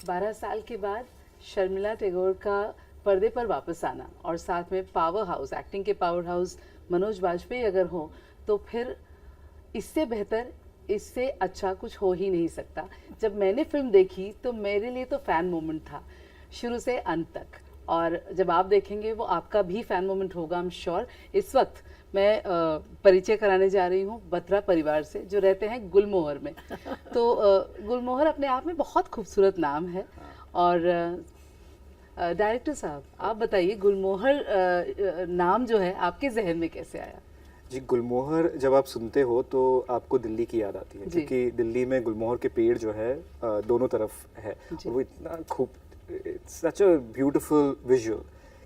12 साल के बाद शर्मिला टैगोर का पर्दे पर वापस आना और साथ में पावर हाउस, एक्टिंग के पावर हाउस मनोज बाजपेयी अगर हो तो फिर इससे बेहतर, इससे अच्छा कुछ हो ही नहीं सकता। जब मैंने फिल्म देखी तो मेरे लिए तो फ़ैन मोमेंट था शुरू से अंत तक, और जब आप देखेंगे वो आपका भी फ़ैन मोमेंट होगा, आई एम श्योर। इस वक्त मैं परिचय कराने जा रही हूँ बत्रा परिवार से, जो रहते हैं गुलमोहर में। तो गुलमोहर अपने आप में बहुत खूबसूरत नाम है। और डायरेक्टर साहब, आप बताइए गुलमोहर नाम जो है आपके जहन में कैसे आया? जी, गुलमोहर जब आप सुनते हो तो आपको दिल्ली की याद आती है, क्योंकि दिल्ली में गुलमोहर के पेड़ जो है दोनों तरफ है, और वो इतना खूब, it's such a beautiful visual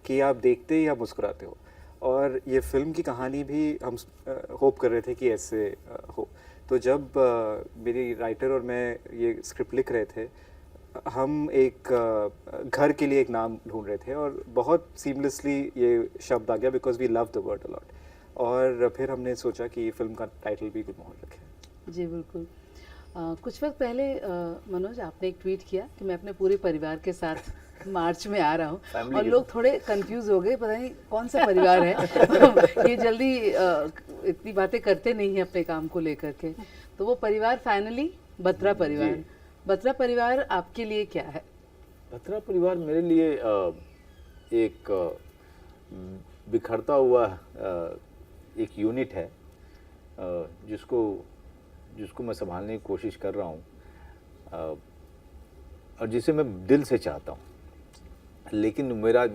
कि आप देखते ही आप मुस्कुराते हो। और ये फिल्म की कहानी भी हम होप कर रहे थे कि ऐसे हो। तो जब मेरी राइटर और मैं ये स्क्रिप्ट लिख रहे थे, हम एक घर के लिए एक नाम ढूंढ रहे थे, और बहुत सीमलेसली ये शब्द आ गया because we love the word a lot. और फिर हमने सोचा कि फिल्म का टाइटल भी गुलमोहर रखें। जी बिल्कुल। कुछ वक्त पहले मनोज, आपने एक ट्वीट किया कि मैं अपने पूरे परिवार के साथ मार्च में आ रहा हूँ, और लोग थोड़े कंफ्यूज हो गए, पता नहीं कौन सा परिवार है। ये जल्दी इतनी बातें करते नहीं हैं अपने काम को लेकर के। तो वो परिवार फाइनली बत्रा परिवार। बत्रा परिवार आपके लिए क्या है? बत्रा परिवार मेरे लिए एक बिखरता हुआ एक यूनिट है, जिसको मैं संभालने की कोशिश कर रहा हूँ, और जिसे मैं दिल से चाहता हूँ। लेकिन मेरा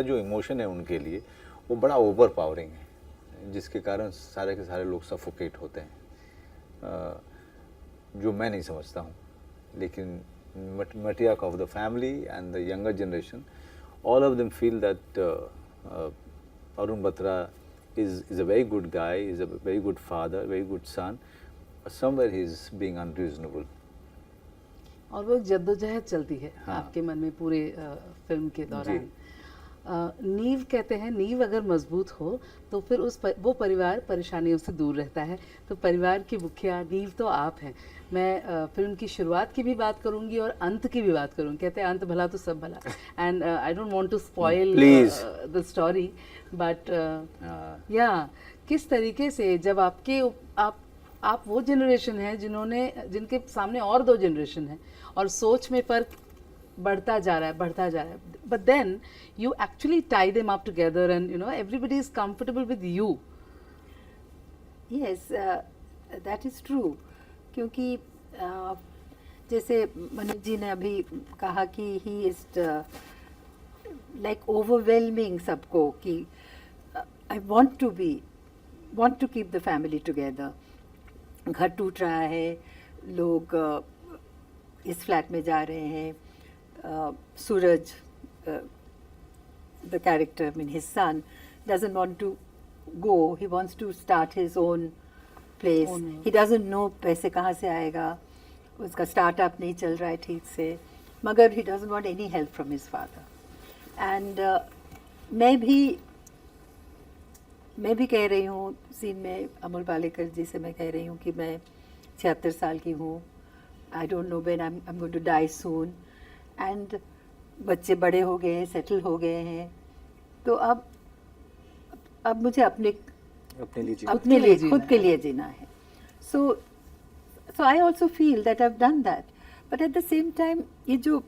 जो इमोशन है उनके लिए वो बड़ा ओवर पावरिंग है, जिसके कारण सारे के सारे लोग सफोकेट होते हैं, जो मैं नहीं समझता हूँ। लेकिन matriarch of the family and the younger generation, all of them feel that Arun Batra is a very good guy, is a very good father, very good son, but somewhere he is being unreasonable. और वो जद्दोजहद चलती है आपके मन में पूरे film के दौरान। नींव कहते हैं, नींव अगर मजबूत हो तो फिर वो परिवार परेशानियों से दूर रहता है। तो परिवार की मुखिया नींव तो आप हैं। मैं फिल्म की शुरुआत की भी बात करूंगी और अंत की भी बात करूंगी। कहते हैं अंत भला तो सब भला, and I don't want to spoil the story, but या किस तरीके से जब आप वो जनरेशन है जिनके सामने और दो जनरेशन है, और सोच में फर्क बढ़ता जा रहा है, but then you actually tie them up together and everybody is comfortable with you. Yes, that is true. क्योंकि जैसे मनोज जी ने अभी कहा कि he is like overwhelming सबको, कि I want to keep the family together. घर टूट रहा है, लोग इस फ्लैट में जा रहे हैं, Suraj, the character, I mean his son, doesn't want to go. He wants to start his own place. He doesn't know पैसे कहाँ से आएगा, उसका startup नहीं चल रहा है ठीक से, मगर he doesn't want any help from his father. And मैं भी कह रही हूँ सीन में, अमोल पालेकर जी से मैं कह रही हूँ कि मैं 76 साल की हूँ. I don't know when I'm going to die soon. And बच्चे बड़े हो गए हैं, सेटल हो गए हैं, तो अब मुझे अपने लिए खुद के लिए जीना है. So I also feel that I have done that, but at the same time ये जो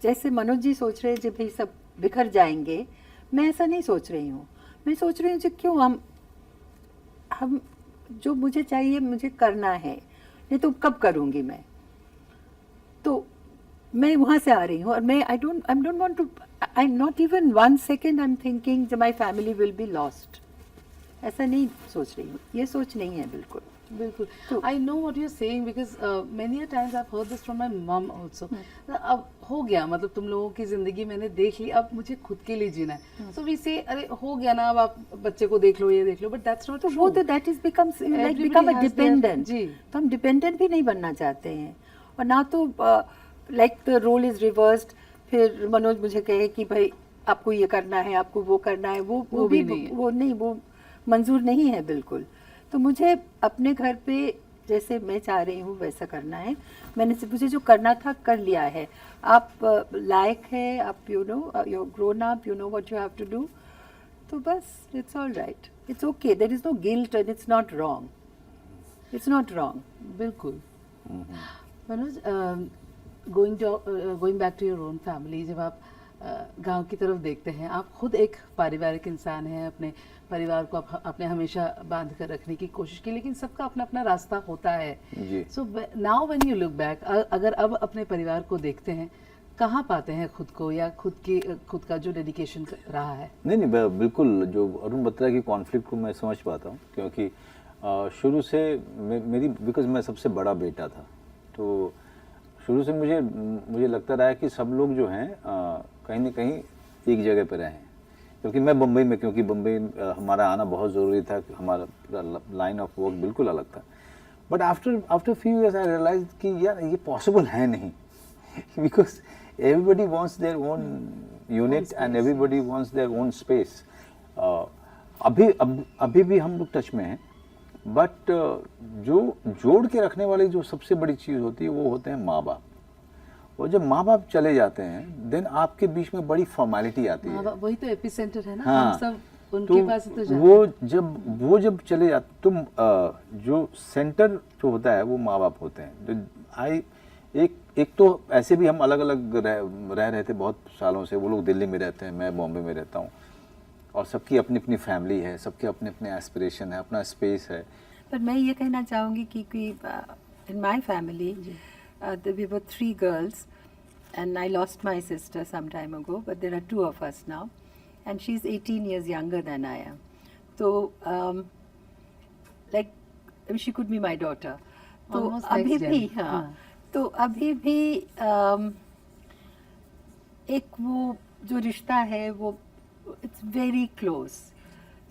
जैसे मनोज जी सोच रहे हैं जब भाई सब बिखर जाएंगे, मैं ऐसा नहीं सोच रही हूँ. मैं सोच रही हूँ कि क्यों हम जो मुझे चाहिए मुझे करना है, नहीं तो कब करूँगी मैं. तो मैं वहाँ से आ रही हूँ, और मैं I don't want to, I not even 1 second I am thinking my family will be lost. ऐसा नहीं सोच रही हूँ, ये सोच नहीं है बिल्कुल. I know what you are saying because many a times I have heard this from my mum also. अब हो गया, मतलब तुम लोगों की जिंदगी मैंने देख ली, अब मुझे खुद के लिए जीना है. सो वी से अरे हो गया ना, अब आप बच्चे को देख लो, ये देख लो, बट दैट्स नॉट ट्रू. वो तो that is become a dependent. तो हम डिपेंडेंट भी नहीं बनना चाहते हैं, और ना तो like the role is reversed. फिर मनोज मुझे कहे कि भाई आपको ये करना है, आपको वो करना है, वो मंजूर नहीं है बिल्कुल. तो मुझे अपने घर पे जैसे मैं चाह रही हूँ वैसा करना है, मैंने मुझे जो करना था कर लिया है, आप लायक है, आप you know you grown up, you know what you have to do, तो बस it's all right, it's okay, there is no guilt and it's not wrong, it's not wrong. बिल्कुल। Manoj, going back to your own family, जब आप गांव की तरफ देखते हैं, आप खुद एक पारिवारिक इंसान हैं, अपने परिवार को आपने हमेशा बांध कर रखने की कोशिश की, लेकिन सबका अपना अपना रास्ता होता है। So now when you look back, अगर अब अपने परिवार को देखते हैं, कहाँ पाते हैं खुद को, या खुद का जो डेडिकेशन रहा है? नहीं, बिल्कुल जो अरुण बत्रा की कॉन्फ्लिक्ट को मैं समझ पाता हूँ, क्योंकि शुरू से मेरी, बिकॉज मैं सबसे बड़ा बेटा था, तो शुरू से मुझे लगता रहा है कि सब लोग जो हैं कहीं ना कहीं एक जगह पर रहे हैं, क्योंकि मैं बम्बई में, क्योंकि बम्बई हमारा आना बहुत ज़रूरी था, हमारा पूरा लाइन ऑफ वर्क बिल्कुल अलग था। But after few years I realize कि यार ये पॉसिबल है नहीं, because everybody wants their own unit and everybody wants their own space. अभी भी हम लोग टच में हैं, बट जो जोड़ के रखने वाली जो सबसे बड़ी चीज़ होती है वो होते हैं माँ बाप। और जब माँ बाप चले जाते हैं, देन आपके बीच में बड़ी फॉर्मेलिटी आती है। वही तो एपिसेंटर है ना। हाँ, हम सब उनके पास तो जाते वो जब चले जाते, तुम जो सेंटर जो होता है वो माँ बाप होते हैं। एक तो ऐसे भी हम अलग अलग रह रहे थे बहुत सालों से, वो लोग दिल्ली में रहते हैं, मैं बॉम्बे में रहता हूँ, और सबकी अपनी अपनी फैमिली है, सबके अपने अपने एस्पिरेशन है, अपना स्पेस है। पर मैं ये कहना चाहूँगी कि in my family we were 3 girls and I lost my sister some time ago, but there are 2 of us now and she's 18 years younger than I am. So like she could be my daughter. तो Almost अभी next भी gen. हाँ, तो अभी भी एक वो जो रिश्ता है वो इट्स वेरी क्लोज।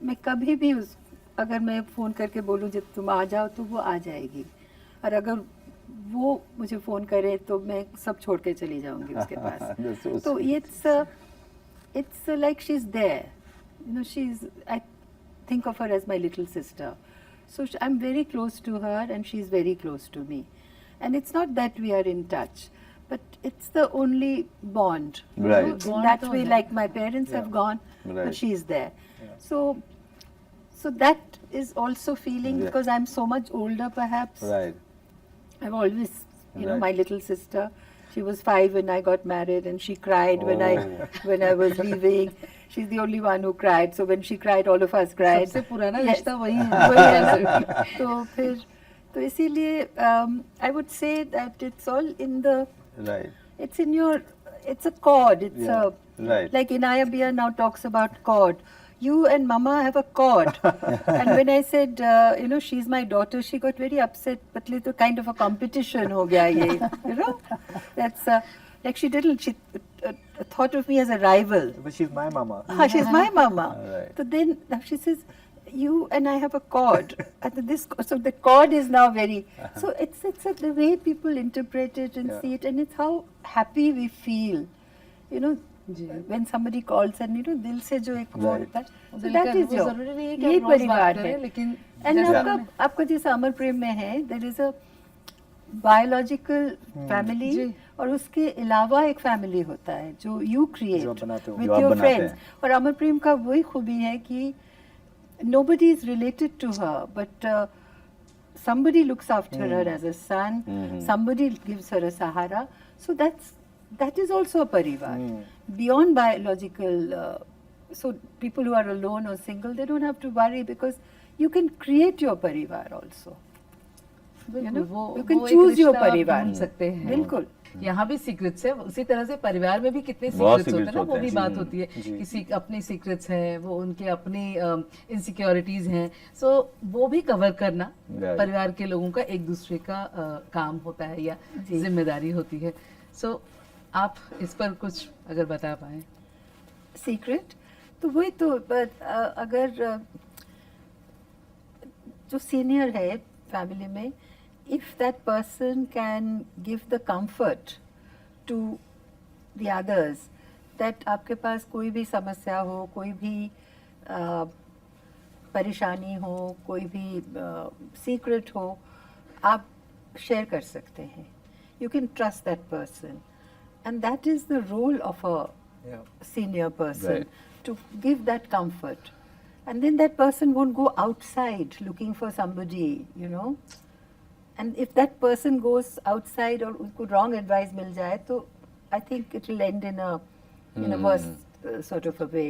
मैं कभी भी अगर मैं फ़ोन करके बोलूँ जब तुम आ जाओ तो वो आ जाएगी, और अगर वो मुझे फ़ोन करे तो मैं सब छोड़ के चली जाऊँगी उसके पास। तो it's like she's there, you know, I think of her as my little sister. So I'm very close to her and she's very close to me. And it's not that we are in touch, but it's the only bond. Right. You know, in that way, like my parents have gone, Right. but she's there. So that is also feeling, because I'm so much older perhaps. Right. I've always, you know, Right. my little sister, she was 5 when I got married and she cried when I was leaving. She's the only one who cried. So when she cried, all of us cried. सबसे पुराना Yes. रिश्ता वही है। वही है ना। तो इसीलिए I would say that it's all in the, Right. it's in your, it's a chord. It's Yeah. Right. like Inaya Bia now talks about chord. You and Mama have a chord. And when I said, you know, she's my daughter, she got very upset. Patli to kind of a competition ho gaya ye, you know. That's like she thought of me as a rival. But she's my mama. She's my mama. Right. So then she says, you and I have a chord. So the chord is now very. So it's the way people interpret it and see it, and it's how happy we feel, you know. When somebody calls and, you know, दिल से जो एक वो होता है, so that is your, यही परिवार है। लेकिन and आपका जैसा अमर प्रेम में है, there is a biological family, और उसके अलावा एक फैमिली होता है जो you create with your friends. और अमर प्रेम का वही खूबी है कि nobody is related to her, but somebody looks after her as a son, somebody gives her a sahara. So that is also a parivar. Beyond biological, so people who are alone or single, they don't have to worry, because you can create your parivar also. You know, you can choose your parivar. सकते हैं। बिल्कुल। यहाँ भी secrets है, उसी तरह से परिवार में भी कितने सीक्रेट्स होते हैं ना, वो भी बात होती है। किसी अपनी सीक्रेट्स हैं, वो उनके अपनी इनसिक्योरिटीज हैं, सो वो भी कवर करना परिवार के लोगों का एक दूसरे का काम होता है या जिम्मेदारी होती है। सो आप इस पर कुछ अगर बता पाए। सीक्रेट तो वही तो, अगर जो सीनियर है फैमिली में, if that person can give the comfort to the others, that आपके पास कोई भी समस्या हो, कोई भी परेशानी हो, कोई भी सीक्रेट हो, आप शेयर कर सकते हैं. You can trust that person, and that is the role of a senior person, Right. to give that comfort. And then that person won't go outside looking for somebody, you know. And if that person goes outside और उसको wrong advice मिल जाए तो I think it will end in a worse sort of a way.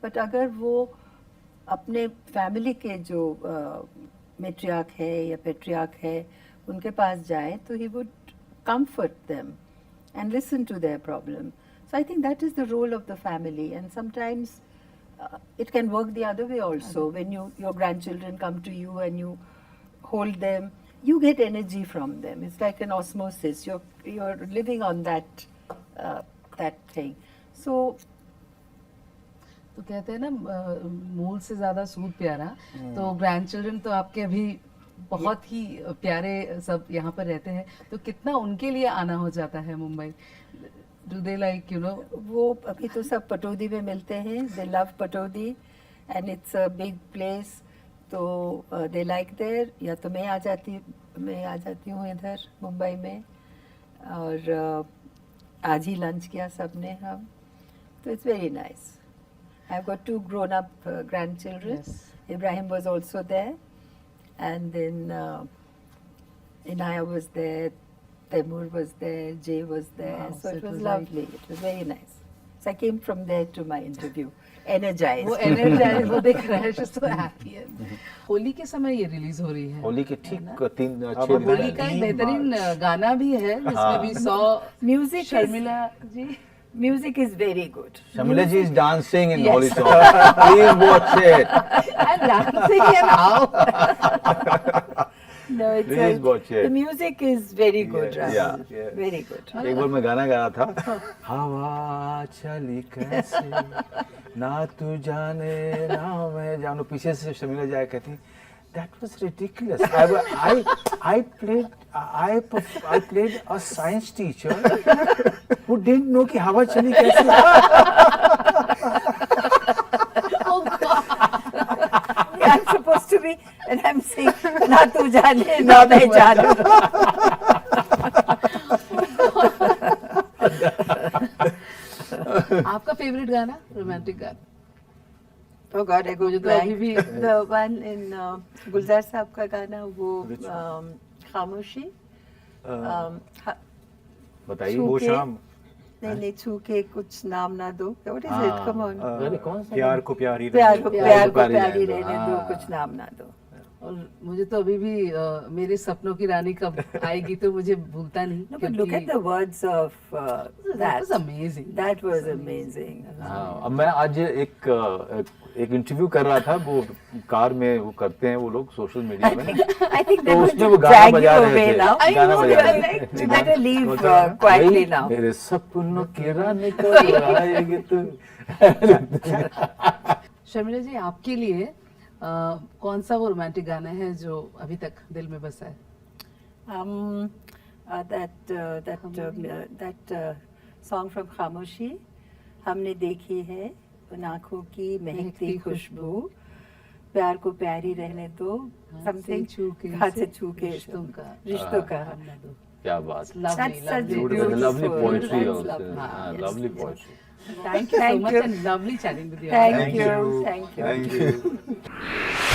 But अगर वो अपने family के जो matriarch है या patriarch है उनके पास जाए तो he would comfort them and listen to their problem. So I think that is the role of the family, and sometimes it can work the other way also. When your grandchildren come to you and you hold them, you get energy from them. It's like an osmosis. You're living on that thing. So तो कहते हैं ना मूल से ज्यादा सूद प्यारा, तो grand children तो आपके अभी बहुत ही प्यारे सब यहाँ पर रहते हैं, तो कितना उनके लिए आना हो जाता है Mumbai? Do they like you know? वो अभी तो सब पटौदी में मिलते हैं. They love Pataudi and it's a big place. तो they like there. या तो मैं आ जाती हूँ इधर मुंबई में, और आज ही लंच किया सबने हम, तो it's very nice. I've got 2 grown-up grandchildren. Yes. Ibrahim was also there, and then Inaya was there, Taimur was there, Jay was there. Wow, So so it was like- lovely. It was very nice. So I came from there to my interview, energized. वो energise, वो देख रहा है, so happy है. होली के समय ये release हो रही है. होली के ठीक 3-6 अब दिन होली का एक बेहतरीन गाना भी है जिसमें भी 100 Music Sharmila ji. Music is very good. Shamila ji is dancing in Yes. Holy song. Please watch it. I'm dancing here now. No, it's Please watch it. the music is very good, Yes. Rahul. Yeah. Very good. एक बार मैं गाना गा रहा था, हवा चली कैसे ना तू जाने ना मैं जानू, पीछे से शर्मिला जाए कहती, that was ridiculous. I played a science teacher who didn't know कि हवा चली कैसे. I'm supposed to be, and I'm saying, ना तू जाने ना मैं जानू. आपका फेवरेट गाना, रोमांटिक गाना? Oh God, I go मुझे तो blank. अभी भी The one in गुलजार साहब का गाना, वो खामोशी. बताइए. छू वो के- शाम नहीं छू के कुछ नाम ना दो. What is it? Come on. अरे कौन सा प्यार को प्यारी प्यार को प्यारी प्यारी रहने दो. रहने दो, हाँ. कुछ नाम ना दो. और मुझे तो अभी भी मेरे सपनों की रानी कब आएगी तो मुझे भूलता नहीं. No, but look at the words of that that. was amazing. That was amazing. हाँ, अब मैं आज एक इंटरव्यू कर रहा था, वो कार में वो करते हैं वो लोग सोशल मीडिया में. I think तो that उसमें would वो गाना drag you बजा रहे away थे. now. गाना बजा रहे Like, थे. you better leave भाई, quietly now. मेरे सपनों की रानी कब आएगी तू. शर्मिला जी, आपके लिए कौन सा वो रोमांटिक गाना है जो अभी तक दिल में बसा है? That song from खामोशी, हमने देखी है उन आँखों की महकती खुशबू, प्यार को प्यारी रहने दो, something हाथ से छू के रिश्तों का. क्या बात. Lovely, That's such lovely. beautiful. Lovely poetry That's also. lovely. हाँ, Yes, lovely yes. poetry. Thank you so Thank much you. and lovely chatting with you. Thank you. Thank you. Thank you.